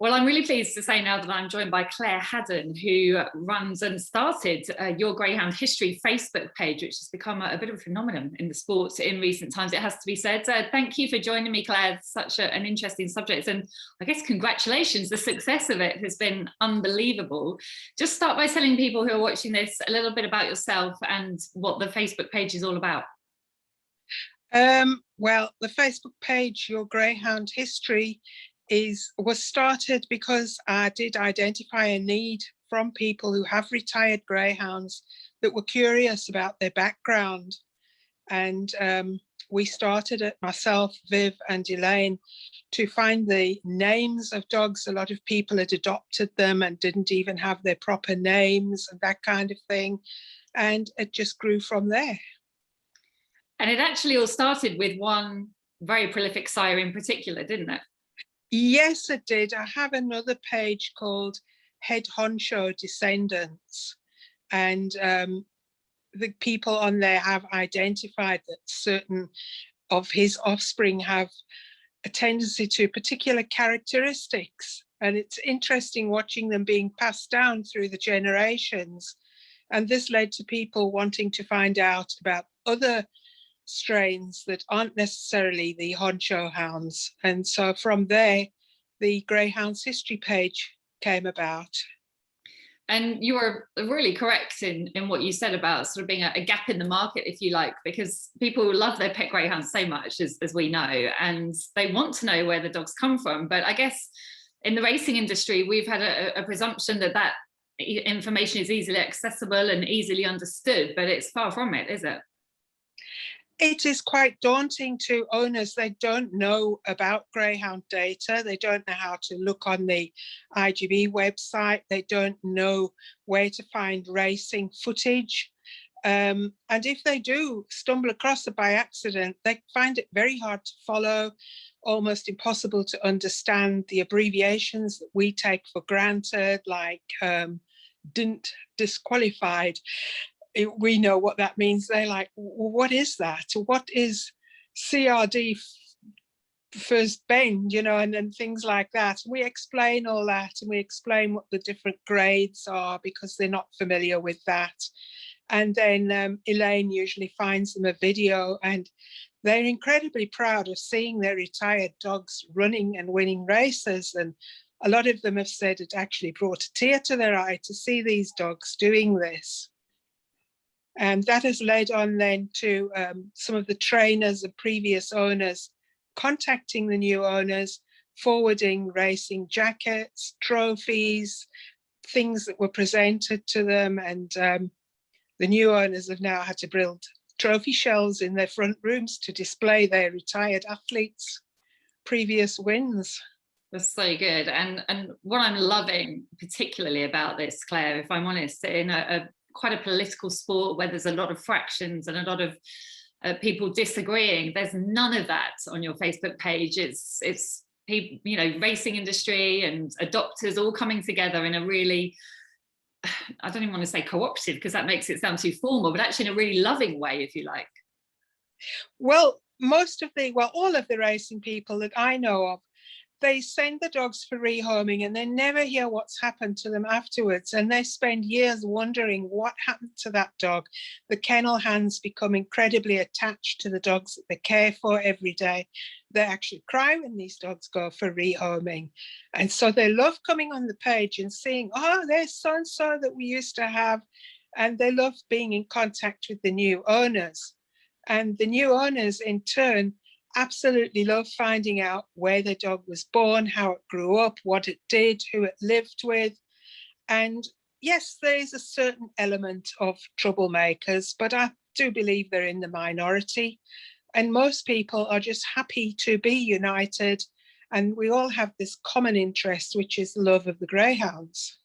Well, I'm really pleased to say now that I'm joined by Clare Hadden, who runs and started Your Greyhound History Facebook page, which has become a bit of a phenomenon in the sport in recent times, it has to be said. Thank you for joining me, Clare. It's such an interesting subject. And I guess congratulations, the success of it has been unbelievable. Just start by telling people who are watching this a little bit about yourself and what the Facebook page is all about. Well, the Facebook page, Your Greyhound History, was started because I did identify a need from people who have retired greyhounds that were curious about their background. And we started it, myself, Viv and Elaine, to find the names of dogs. A lot of people had adopted them and didn't even have their proper names and that kind of thing. And it just grew from there. And it actually all started with one very prolific sire in particular, didn't it? Yes, it did. I have another page called Head Honcho Descendants, and the people on there have identified that certain of his offspring have a tendency to particular characteristics, and it's interesting watching them being passed down through the generations. And this led to people wanting to find out about other strains that aren't necessarily the Honcho hounds. And so from there, the Greyhounds History page came about. And you were really correct in what you said about sort of being a gap in the market, if you like, because people love their pet greyhounds so much, as we know, and they want to know where the dogs come from. But I guess in the racing industry, we've had a presumption that information is easily accessible and easily understood, but it's far from it, is it? It is quite daunting to owners. They don't know about greyhound data. They don't know how to look on the IGB website. They don't know where to find racing footage. And if they do stumble across it by accident, they find it very hard to follow, almost impossible to understand the abbreviations that we take for granted, like disqualified. We know what that means. They're like, well, what is that? What is CRD first bend, and things like that. We explain all that, and we explain what the different grades are because they're not familiar with that. And then Elaine usually finds them a video, and they're incredibly proud of seeing their retired dogs running and winning races. And a lot of them have said it actually brought a tear to their eye to see these dogs doing this. And that has led on then to some of the trainers and previous owners contacting the new owners, forwarding racing jackets, trophies, things that were presented to them. And the new owners have now had to build trophy shelves in their front rooms to display their retired athletes' previous wins. That's so good. And what I'm loving particularly about this, Clare, if I'm honest, in quite a political sport where there's a lot of fractions and a lot of people disagreeing, there's none of that on your Facebook page. It's people, racing industry and adopters all coming together in a really, I don't even want to say cooperative because that makes it sound too formal, but actually in a really loving way, if you like. Well, all of the racing people that I know of, they send the dogs for rehoming and they never hear what's happened to them afterwards. And they spend years wondering what happened to that dog. The kennel hands become incredibly attached to the dogs that they care for every day. They actually cry when these dogs go for rehoming. And so they love coming on the page and seeing, oh, there's so-and-so that we used to have. And they love being in contact with the new owners. And the new owners, in turn, absolutely love finding out where the dog was born, how it grew up, what it did, who it lived with. And yes, there is a certain element of troublemakers, but I do believe they're in the minority. And most people are just happy to be united. And we all have this common interest, which is the love of the greyhounds.